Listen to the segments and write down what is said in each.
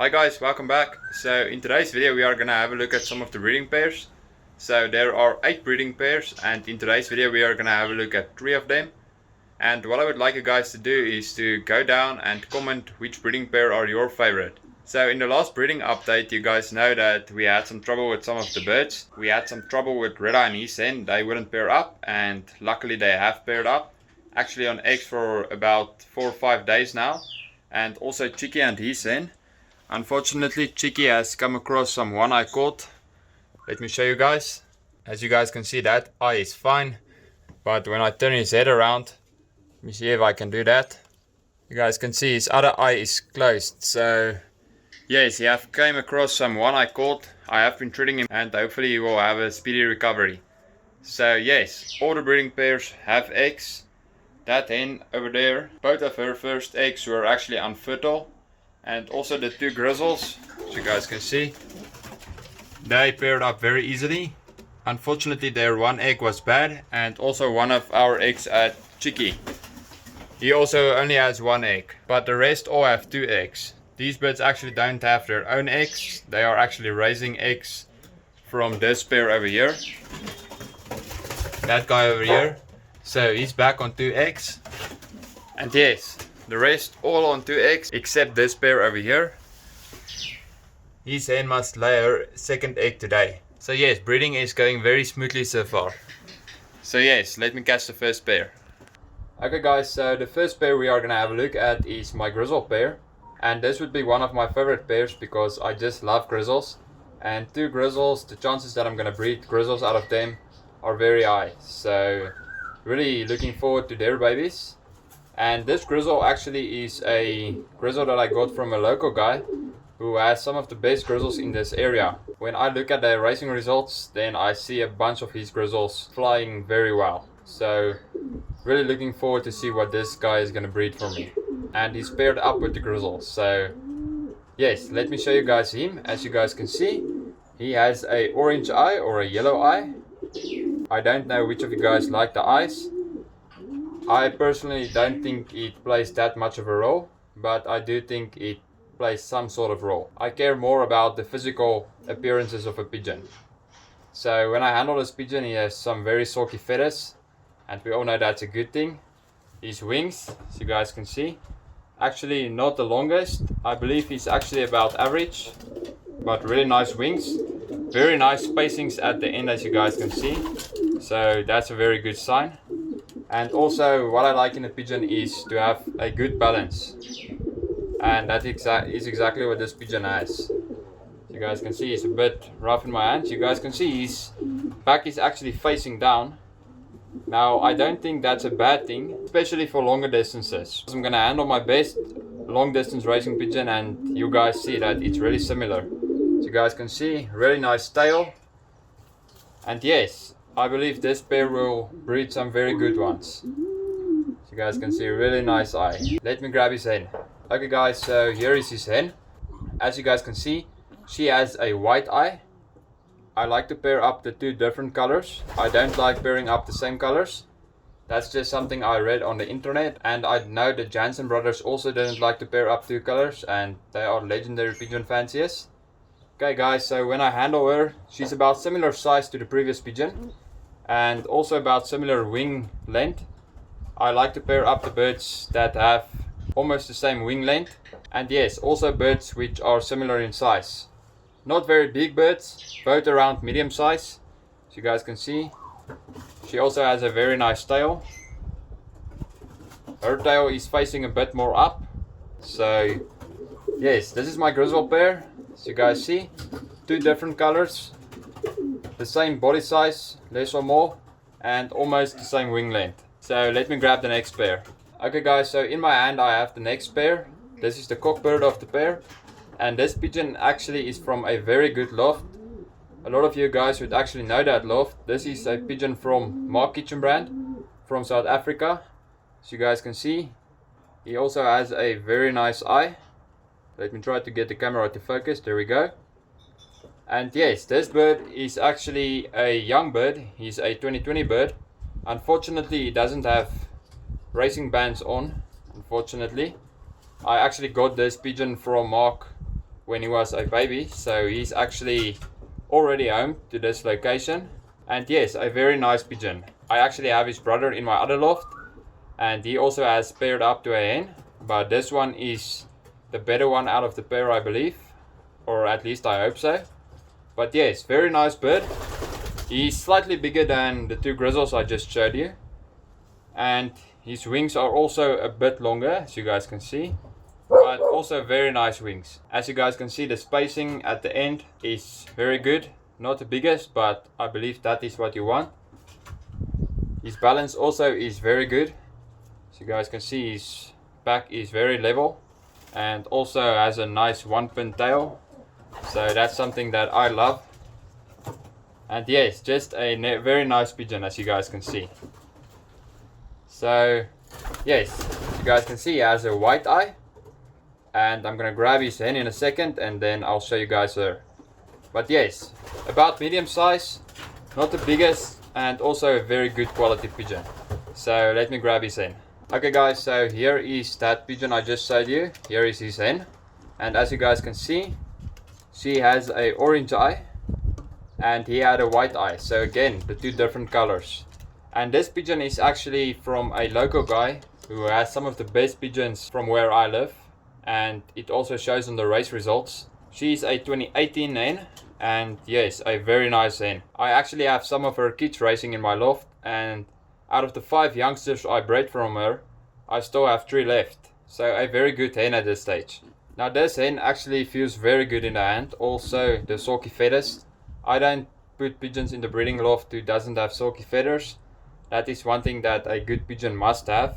Hi guys, welcome back. So in today's video we are gonna have a look at some of the breeding pairs. So there are 8 breeding pairs, and in today's video we are gonna have a look at 3 of them. And what I would like you guys to do is to go down and comment which breeding pair are your favorite. So in the last breeding update, you guys know that we had some trouble with some of the birds. We had some trouble with Red-Eye and his hen. They wouldn't pair up, and luckily they have paired up. Actually on eggs for about 4 or 5 days now. And also Chicky and his hen. Unfortunately, Chicky has come across some one-eye cord. Let me show you guys. As you guys can see, that eye is fine. But when I turn his head around, let me see if I can do that. You guys can see his other eye is closed. So yes, he have came across some one-eye cord. I have been treating him and hopefully he will have a speedy recovery. So yes, all the breeding pairs have eggs. That hen over there, both of her first eggs were actually unfertile. And also the 2 grizzles, as you guys can see, they paired up very easily. Unfortunately their one egg was bad, and also one of our eggs at Chicky. He also only has 1 egg, but the rest all have 2 eggs. These birds actually don't have their own eggs, they are actually raising eggs from this pair over here. That guy over here. So he's back on 2 eggs. And yes, the rest all on 2 eggs except this pair over here. His hen must lay her 2nd egg today. So yes, breeding is going very smoothly so far. So yes, let me catch the first pair. Okay guys, so the first pair we are gonna have a look at is my grizzle pair. And this would be one of my favorite pairs because I just love grizzles. And 2 grizzles, the chances that I'm gonna breed grizzles out of them are very high. So really looking forward to their babies. And this grizzle actually is a grizzle that I got from a local guy who has some of the best grizzles in this area. When I look at the racing results, then I see a bunch of his grizzles flying very well. So really looking forward to see what this guy is going to breed for me. And he's paired up with the grizzles. So yes, let me show you guys him. As you guys can see, he has a orange eye or a yellow eye. I don't know which of you guys like the eyes. I personally don't think it plays that much of a role, but I do think it plays some sort of role. I care more about the physical appearances of a pigeon. So when I handle this pigeon, he has some very sulky feathers, and we all know that's a good thing. His wings, as you guys can see, actually not the longest. I believe he's actually about average, but really nice wings. Very nice spacings at the end, as you guys can see. So that's a very good sign. And also what I like in a pigeon is to have a good balance. And that is exactly what this pigeon has. You guys can see he's a bit rough in my hands. You guys can see his back is actually facing down. Now I don't think that's a bad thing, especially for longer distances. I'm gonna handle my best long distance racing pigeon, and you guys see that it's really similar. So you guys can see, really nice tail. And yes, I believe this pair will breed some very good ones. So you guys can see a really nice eye. Let me grab his hen. Okay guys, so here is his hen. As you guys can see, she has a white eye. I like to pair up the 2 different colors. I don't like pairing up the same colors. That's just something I read on the internet, and I know the Jansen brothers also didn't like to pair up 2 colors, and they are legendary pigeon fanciers. Okay guys, so when I handle her, she's about similar size to the previous pigeon and also about similar wing length. I like to pair up the birds that have almost the same wing length, and yes, also birds which are similar in size. Not very big birds, both around medium size, as you guys can see. She also has a very nice tail. Her tail is facing a bit more up. So yes, this is my grizzle pair. As you guys see, 2 different colors, the same body size, less or more, and almost the same wing length. So let me grab the next pair. Okay guys, so in my hand I have the next pair. This is the cockbird of the pair, and this pigeon actually is from a very good loft. A lot of you guys would actually know that loft. This is a pigeon from Mark Kitchen brand from South Africa. As you guys can see, he also has a very nice eye. Let me try to get the camera to focus. There we go. And yes, this bird is actually a young bird. He's a 2020 bird. Unfortunately, he doesn't have racing bands on. Unfortunately, I actually got this pigeon from Mark when he was a baby, so he's actually already home to this location. And yes, a very nice pigeon. I actually have his brother in my other loft, and he also has paired up to a hen, but this one is the better one out of the pair, I believe, or at least I hope so. But yes, very nice bird. He's slightly bigger than the two grizzles I just showed you, and his wings are also a bit longer, as you guys can see, but also very nice wings. As you guys can see, the spacing at the end is very good. Not the biggest, but I believe that is what you want. His balance also is very good. As you guys can see, his back is very level and also has a nice one pin tail. So that's something that I love. And yes, just a very nice pigeon, as you guys can see. So yes, as you guys can see, he has a white eye. And I'm gonna grab his hen in a second and then I'll show you guys her. But yes, about medium size, not the biggest, and also a very good quality pigeon. So let me grab his hen. Okay guys, so here is that pigeon I just showed you. Here is his hen. And as you guys can see, she has a orange eye and he had a white eye. So again, the two different colors. And this pigeon is actually from a local guy who has some of the best pigeons from where I live. And it also shows on the race results. She's a 2018 hen, and yes, a very nice hen. I actually have some of her kids racing in my loft, and out of the 5 youngsters I bred from her, I still have 3 left. So a very good hen at this stage. Now this hen actually feels very good in the hand. Also the silky feathers. I don't put pigeons in the breeding loft who doesn't have silky feathers. That is one thing that a good pigeon must have.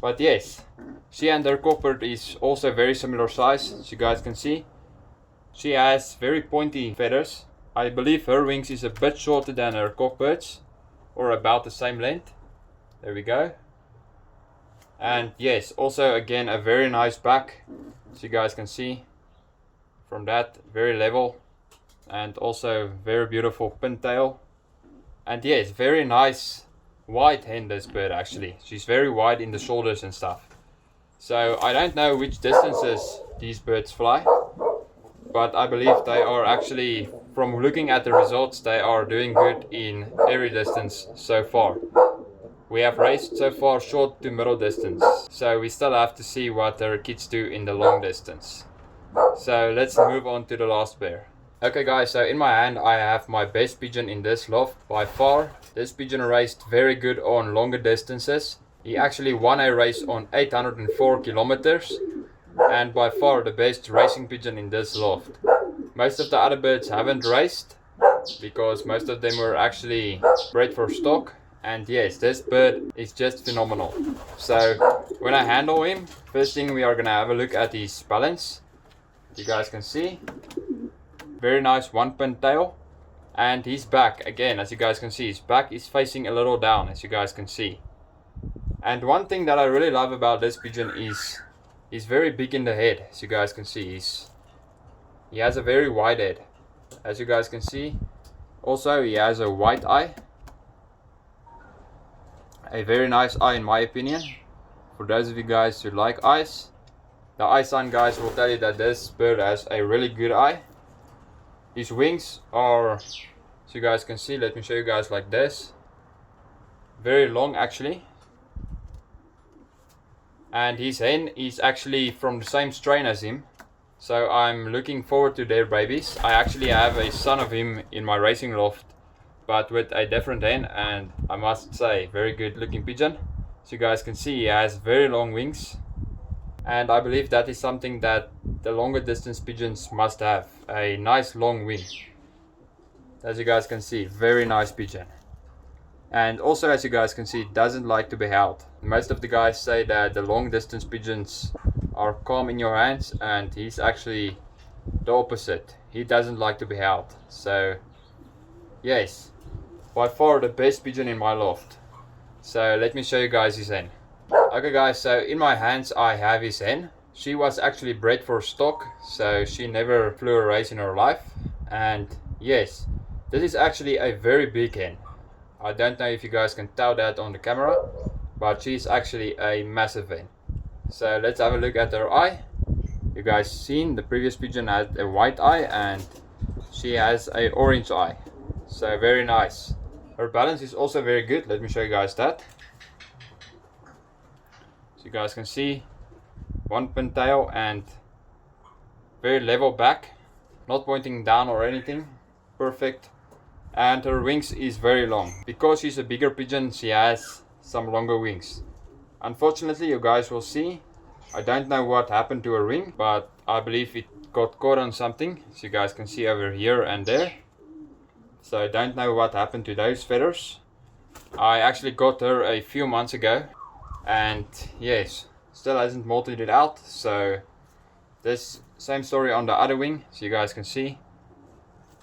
But yes, she and her cockbird is also very similar size, as you guys can see. She has very pointy feathers. I believe her wings is a bit shorter than her cockbird's, or about the same length. There we go. And yes, also again a very nice back, as you guys can see. From that, very level, and also very beautiful pintail. And yes, very nice wide hen, this bird actually. She's very wide in the shoulders and stuff. So I don't know which distances these birds fly, but I believe they are actually, from looking at the results, they are doing good in every distance so far. We have raced so far short to middle distance, so we still have to see what their kids do in the long distance. So let's move on to the last pair. Okay guys, so in my hand I have my best pigeon in this loft by far. This pigeon raced very good on longer distances. He actually won a race on 804 kilometers, and by far the best racing pigeon in this loft. Most of the other birds haven't raced because most of them were actually bred for stock. And yes, this bird is just phenomenal. So when I handle him, first thing we are gonna have a look at his balance. You guys can see, very nice one pin tail. And his back, again, as you guys can see, his back is facing a little down, as you guys can see. And one thing that I really love about this pigeon is he's very big in the head, as you guys can see. He has a very wide head, as you guys can see. Also, he has a white eye. A very nice eye in my opinion. For those of you guys who like eyes, the eye sign guys will tell you that this bird has a really good eye. His wings are, as you guys can see, let me show you guys like this. Very long actually. And his hen is actually from the same strain as him. So I'm looking forward to their babies. I actually have a son of him in my racing loft, but with a different hen, and I must say, very good looking pigeon. As you guys can see, he has very long wings. And I believe that is something that the longer distance pigeons must have, a nice long wing. As you guys can see, very nice pigeon. And also, as you guys can see, doesn't like to be held. Most of the guys say that the long distance pigeons are calm in your hands, and he's actually the opposite. He doesn't like to be held. So yes, by far the best pigeon in my loft. So let me show you guys his hen. Okay guys, so in my hands I have his hen. She was actually bred for stock, so she never flew a race in her life. And yes, this is actually a very big hen. I don't know if you guys can tell that on the camera, but she's actually a massive hen. So let's have a look at her eye. You guys seen the previous pigeon had a white eye and she has a orange eye. So very nice. Her balance is also very good. Let me show you guys that. So you guys can see one pintail and very level back, not pointing down or anything. Perfect. And her wings is very long. Because she's a bigger pigeon, she has some longer wings. Unfortunately, you guys will see, I don't know what happened to her wing, but I believe it got caught on something. So you guys can see over here and there. So I don't know what happened to those feathers. I actually got her a few months ago, and yes, still hasn't molted it out. So this same story on the other wing. So you guys can see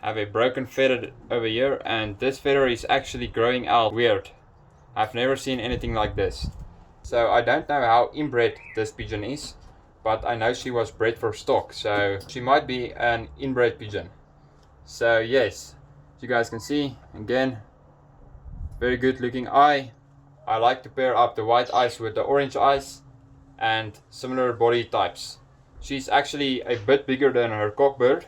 I have a broken feather over here, and this feather is actually growing out weird. I've never seen anything like this. So I don't know how inbred this pigeon is, but I know she was bred for stock, so she might be an inbred pigeon. So yes, as you guys can see, again, very good looking eye. I like to pair up the white eyes with the orange eyes and similar body types. She's actually a bit bigger than her cockbird.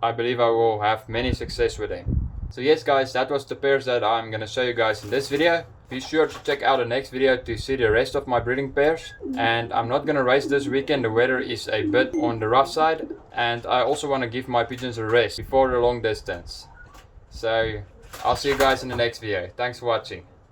I believe I will have many success with them. So yes guys, that was the pairs that I'm gonna show you guys in this video. Be sure to check out the next video to see the rest of my breeding pairs. And I'm not gonna race this weekend, the weather is a bit on the rough side. And I also want to give my pigeons a rest before the long distance. So I'll see you guys in the next video. Thanks for watching.